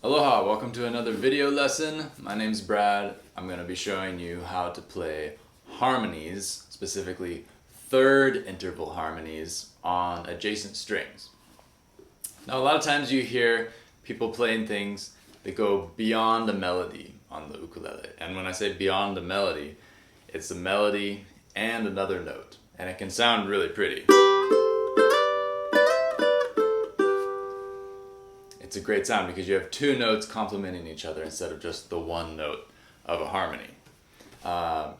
Aloha, welcome to another video lesson. My name's Brad. I'm going to be showing you how to play harmonies, specifically third interval harmonies on adjacent strings. Now a lot of times you hear people playing things that go beyond the melody on the ukulele. And when I say beyond the melody, it's the melody and another note. And it can sound really pretty. It's a great sound because you have two notes complementing each other instead of just the one note of a harmony. A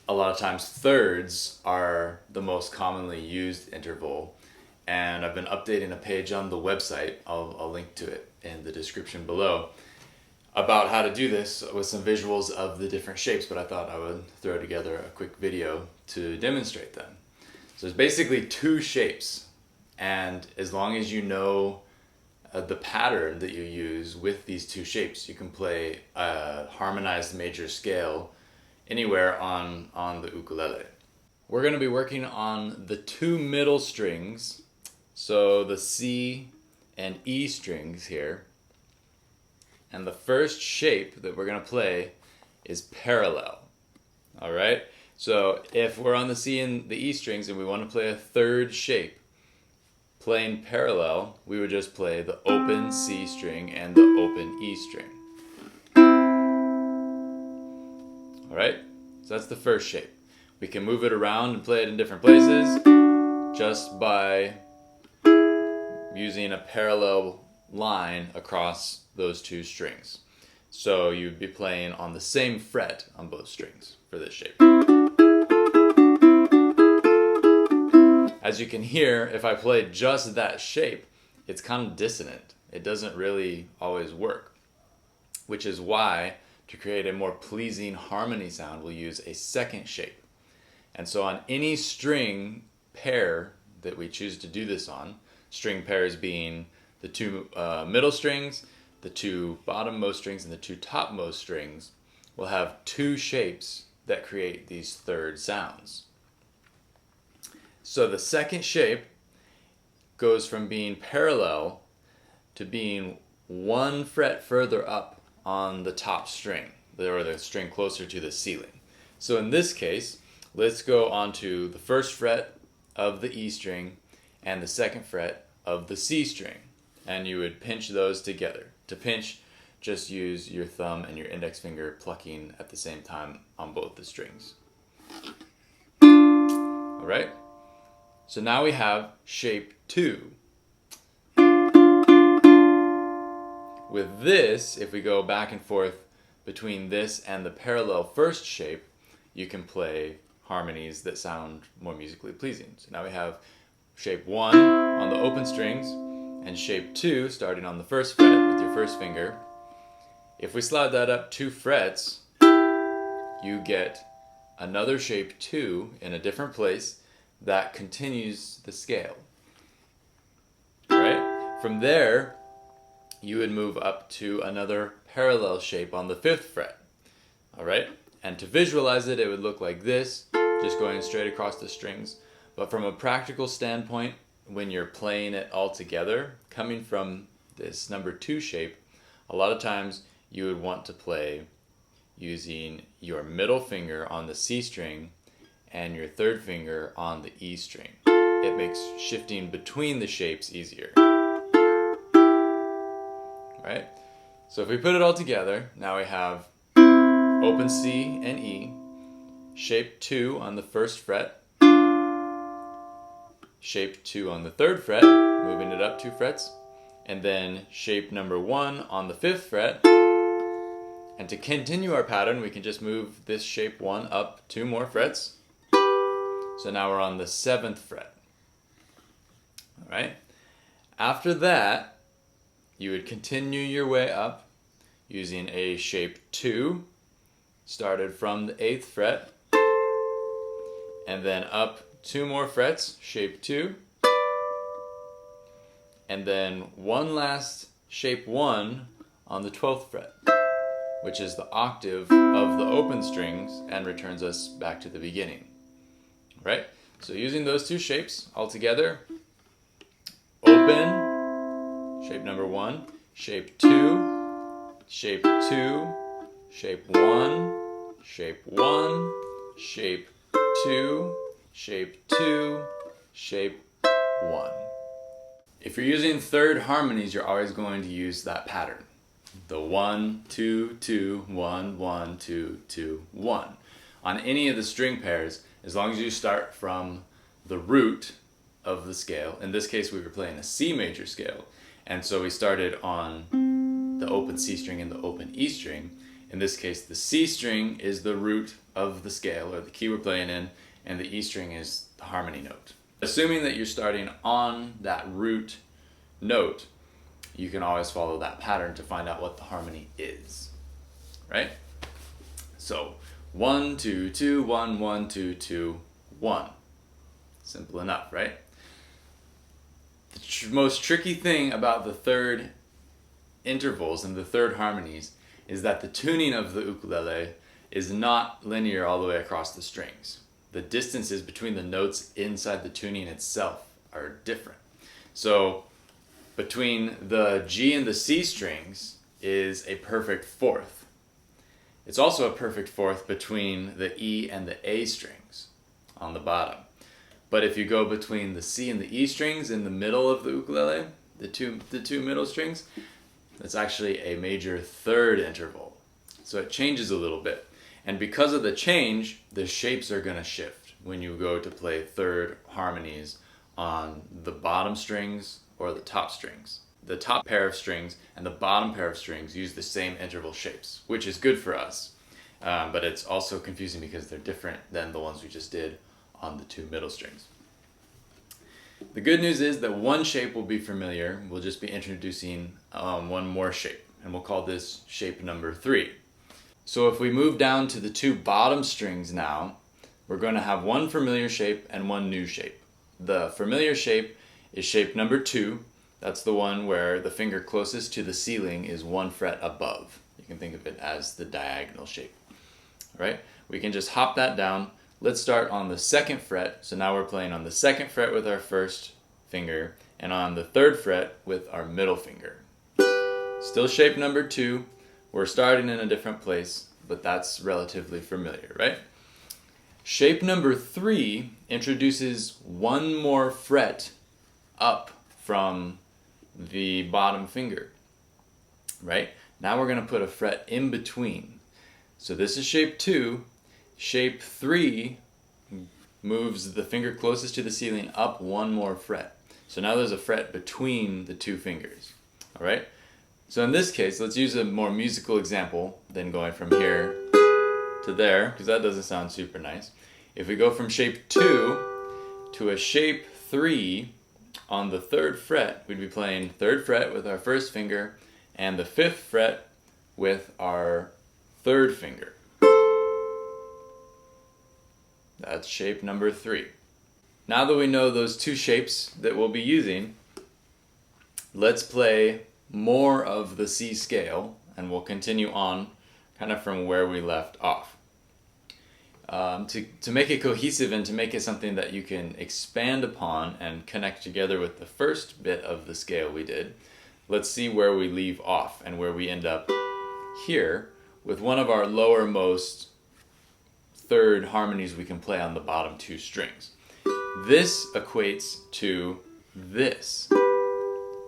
lot of times thirds are the most commonly used interval, and I've been updating a page on the website, I'll link to it in the description below, about how to do this with some visuals of the different shapes, but I thought I would throw together a quick video to demonstrate them. So there's basically two shapes, and as long as you know the pattern that you use with these two shapes, you can play a harmonized major scale anywhere on the ukulele. We're going to be working on the two middle strings, so the C and E strings here. And the first shape that we're going to play is parallel. Alright, so if we're on the C and the E strings and we want to play a third shape, playing parallel, we would just play the open C string and the open E string. Alright, so that's the first shape. We can move it around and play it in different places just by using a parallel line across those two strings. So you'd be playing on the same fret on both strings for this shape. As you can hear, if I play just that shape, it's kind of dissonant. It doesn't really always work, which is why to create a more pleasing harmony sound, we'll use a second shape. And so on any string pair that we choose to do this on, string pairs being the two middle strings, the two bottommost strings, and the two topmost strings, we'll have two shapes that create these third sounds. So the second shape goes from being parallel to being one fret further up on the top string, or the string closer to the ceiling. So in this case, let's go onto the first fret of the E string and the second fret of the C string. And you would pinch those together. To pinch, just use your thumb and your index finger plucking at the same time on both the strings. Alright? So now we have shape 2. With this, if we go back and forth between this and the parallel first shape, you can play harmonies that sound more musically pleasing. So now we have shape 1 on the open strings and shape 2 starting on the first fret with your first finger. If we slide that up 2 frets, you get another shape 2 in a different place that continues the scale. Right? From there, you would move up to another parallel shape on the 5th fret. Alright? And to visualize it, it would look like this, just going straight across the strings. But from a practical standpoint, when you're playing it all together, coming from this number 2 shape, a lot of times you would want to play using your middle finger on the C string and your third finger on the E string. It makes shifting between the shapes easier. Right? So if we put it all together, now we have open C and E, shape 2 on the first fret, shape 2 on the 3rd fret, moving it up 2 frets, and then shape number 1 on the 5th fret. And to continue our pattern, we can just move this shape 1 up 2 more frets. So now we're on the 7th fret. Alright? After that, you would continue your way up using a shape 2, started from the 8th fret, and then up 2 more frets, shape 2, and then one last shape 1 on the 12th fret, which is the octave of the open strings and returns us back to the beginning. Right? So using those two shapes all together, open, shape number 1, shape 2, shape 2, shape 1, shape 1, shape 2, shape 2, shape 1. If you're using third harmonies, you're always going to use that pattern. The 1, 2, 2, 1, 1, 2, 2, 1. On any of the string pairs, as long as you start from the root of the scale. In this case, we were playing a C major scale. And so we started on the open C string and the open E string. In this case, the C string is the root of the scale, or the key we're playing in, and the E string is the harmony note. Assuming that you're starting on that root note, you can always follow that pattern to find out what the harmony is, right? So 1, 2, 2, 1, 1, 2, 2, 1. Simple enough, right? The most tricky thing about the third intervals and the third harmonies is that the tuning of the ukulele is not linear all the way across the strings. The distances between the notes inside the tuning itself are different. So between the G and the C strings is a perfect fourth. It's also a perfect fourth between the E and the A strings on the bottom. But if you go between the C and the E strings in the middle of the ukulele, the two middle strings, that's actually a major third interval. So it changes a little bit. And because of the change, the shapes are going to shift when you go to play third harmonies on the bottom strings or the top strings. The top pair of strings and the bottom pair of strings use the same interval shapes, which is good for us. But it's also confusing because they're different than the ones we just did on the two middle strings. The good news is that one shape will be familiar. We'll just be introducing one more shape, and we'll call this shape number 3. So if we move down to the two bottom strings now, we're going to have one familiar shape and one new shape. The familiar shape is shape number 2. That's the one where the finger closest to the ceiling is 1 fret above. You can think of it as the diagonal shape. All right? We can just hop that down. Let's start on the 2nd fret. So now we're playing on the 2nd fret with our first finger and on the 3rd fret with our middle finger. Still shape number 2. We're starting in a different place, but that's relatively familiar, right? Shape number 3 introduces one more fret up from the bottom finger, right? Now we're going to put a fret in between. So this is shape 2. Shape 3 moves the finger closest to the ceiling up one more fret. So now there's a fret between the two fingers, all right? So in this case, let's use a more musical example than going from here to there, because that doesn't sound super nice. If we go from shape 2 to a shape 3 on the 3rd fret, we'd be playing 3rd fret with our first finger and the 5th fret with our 3rd finger. That's shape number 3. Now that we know those two shapes that we'll be using, let's play more of the C scale, and we'll continue on kind of from where we left off. To make it cohesive and to make it something that you can expand upon and connect together with the first bit of the scale we did, let's see where we leave off and where we end up here with one of our lowermost third harmonies we can play on the bottom two strings. This equates to this.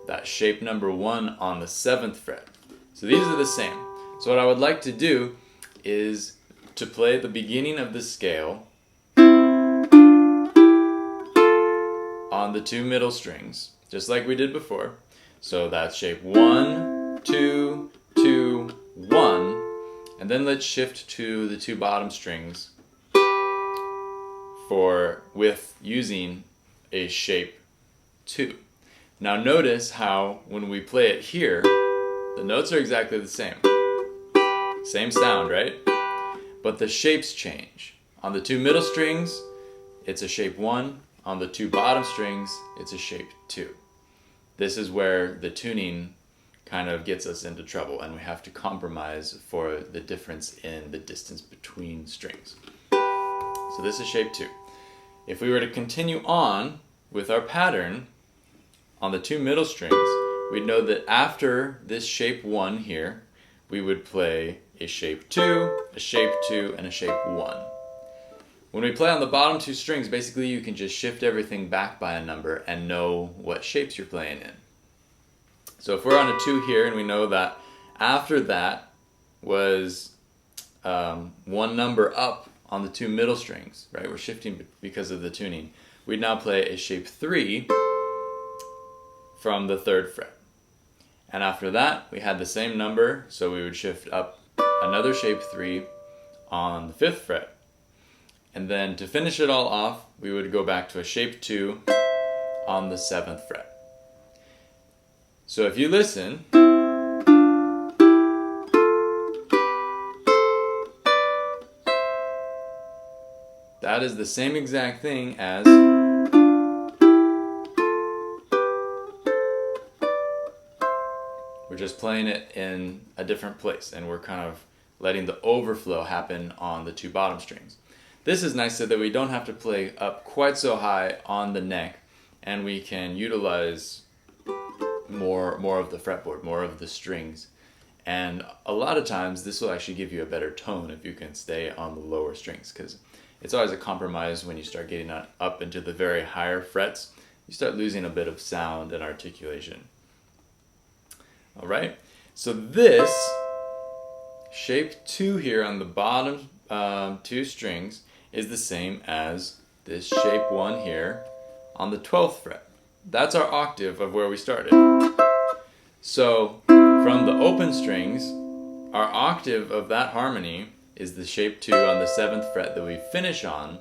That shape number 1 on the 7th fret. So these are the same. So what I would like to do is to play the beginning of the scale on the two middle strings, just like we did before. So that's shape 1, 2, 2, 1, and then let's shift to the two bottom strings with using a shape 2. Now notice how when we play it here, the notes are exactly the same. Same sound, right? But the shapes change. On the two middle strings, it's a shape 1. On the two bottom strings, it's a shape 2. This is where the tuning kind of gets us into trouble, and we have to compromise for the difference in the distance between strings. So this is shape 2. If we were to continue on with our pattern on the two middle strings, we'd know that after this shape 1 here, we would play a shape 2, a shape 2, and a shape 1. When we play on the bottom two strings, basically you can just shift everything back by a number and know what shapes you're playing in. So if we're on a 2 here and we know that after that was one number up on the two middle strings, right? We're shifting because of the tuning. We'd now play a shape 3 from the 3rd fret. And after that, we had the same number, so we would shift up another shape 3 on the 5th fret. And then to finish it all off, we would go back to a shape 2 on the 7th fret. So if you listen, that is the same exact thing as we're just playing it in a different place, and we're kind of letting the overflow happen on the two bottom strings. This is nice so that we don't have to play up quite so high on the neck, and we can utilize more of the fretboard, more of the strings. And a lot of times this will actually give you a better tone if you can stay on the lower strings, because it's always a compromise when you start getting up into the very higher frets. You start losing a bit of sound and articulation. All right, so this shape 2 here on the bottom two strings is the same as this shape 1 here on the 12th fret. That's our octave of where we started. So from the open strings, our octave of that harmony is the shape 2 on the 7th fret that we finish on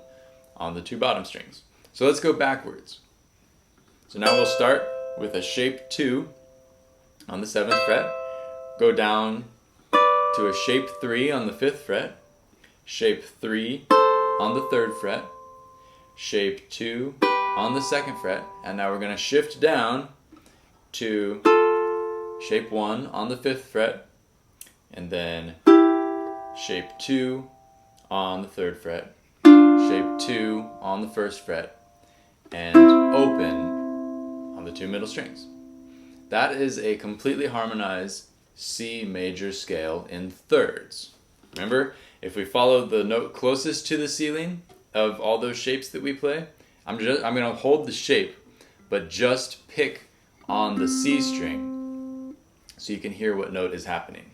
the two bottom strings. So let's go backwards. So now we'll start with a shape 2 on the 7th fret, go down to a shape 3 on the 5th fret, shape 3 on the 3rd fret, shape 2 on the 2nd fret, and now we're going to shift down to shape 1 on the 5th fret, and then shape 2 on the 3rd fret, shape 2 on the 1st fret, and open on the two middle strings. That is a completely harmonized C major scale in thirds. Remember, if we follow the note closest to the ceiling of all those shapes that we play, I'm going to hold the shape, but just pick on the C string so you can hear what note is happening.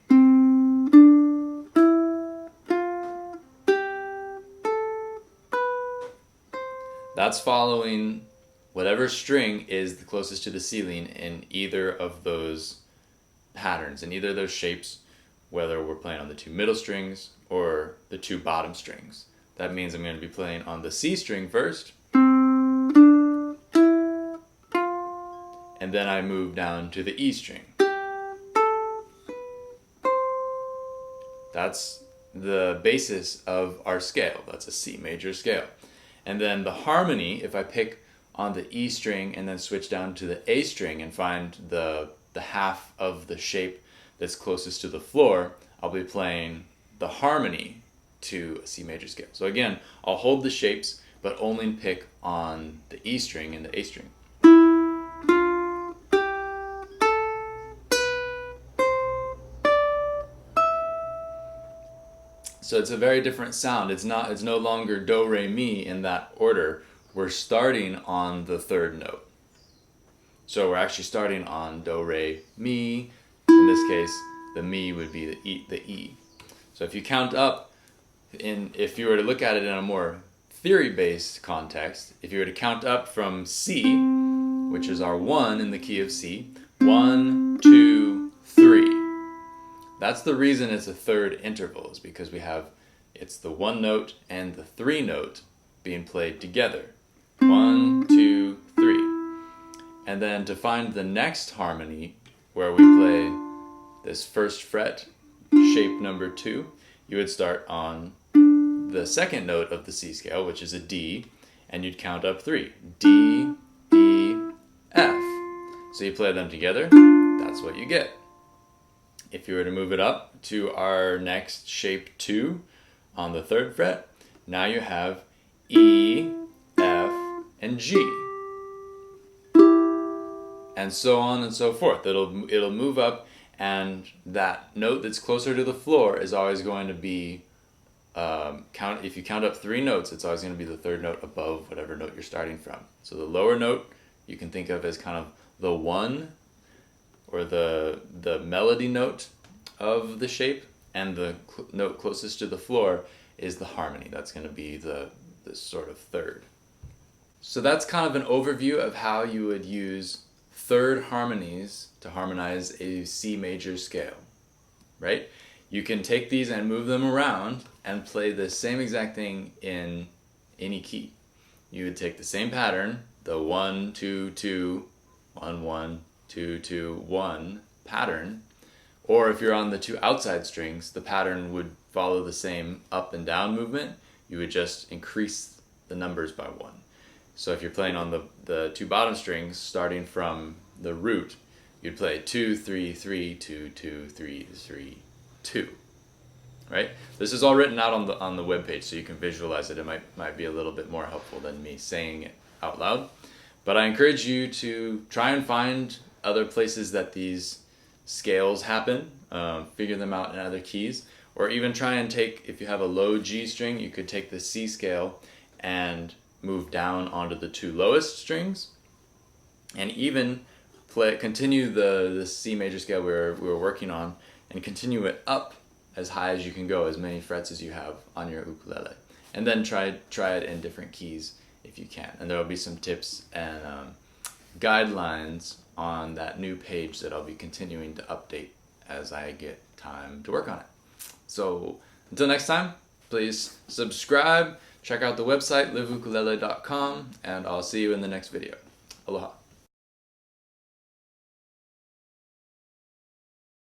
That's following whatever string is the closest to the ceiling in either of those patterns, in either of those shapes, whether we're playing on the two middle strings or the two bottom strings. That means I'm going to be playing on the C string first, and then I move down to the E string. That's the basis of our scale. That's a C major scale. And then the harmony, if I pick on the E string and then switch down to the A string and find the half of the shape that's closest to the floor, I'll be playing the harmony to a C major scale. So again, I'll hold the shapes, but only pick on the E string and the A string. So it's a very different sound. It's no longer do, re, mi in that order. We're starting on the third note. So we're actually starting on do, re, mi. In this case, the mi would be the E. So if you count up, if you were to look at it in a more theory-based context, if you were to count up from C, which is our 1 in the key of C, 1, 2, 3. That's the reason it's a third interval, is because it's the 1 note and the 3 note being played together. 1, 2, 3. And then to find the next harmony, where we play this first fret, shape number 2, you would start on the second note of the C scale, which is a D, and you'd count up 3. D, E, F. So you play them together, that's what you get. If you were to move it up to our next shape 2 on the 3rd fret, now you have E, F, and G. And so on and so forth. It'll move up, and that note that's closer to the floor is always going to be if you count up 3 notes, it's always going to be the third note above whatever note you're starting from. So the lower note you can think of as kind of the 1 or the melody note of the shape, and the note closest to the floor is the harmony. That's going to be the sort of third. So that's kind of an overview of how you would use third harmonies to harmonize a C major scale, right? You can take these and move them around and play the same exact thing in any key. You would take the same pattern, the 1, 2, 2, 1, 1, 2, 2, 1 pattern, or if you're on the 2 outside strings, the pattern would follow the same up and down movement. You would just increase the numbers by 1. So if you're playing on the 2 bottom strings, starting from the root, you'd play 2, 3, 3, 2, 2, 3, 3, 2. Right? This is all written out on the webpage, so you can visualize it. It might be a little bit more helpful than me saying it out loud. But I encourage you to try and find other places that these scales happen, figure them out in other keys, or even try and take, if you have a low G string, you could take the C scale and move down onto the 2 lowest strings, and even continue the C major scale we were working on, and continue it up as high as you can go, as many frets as you have on your ukulele, and then try it in different keys if you can. And there will be some tips and guidelines on that new page that I'll be continuing to update as I get time to work on it. So until next time, please subscribe, check out the website liveukulele.com, and I'll see you in the next video. Aloha.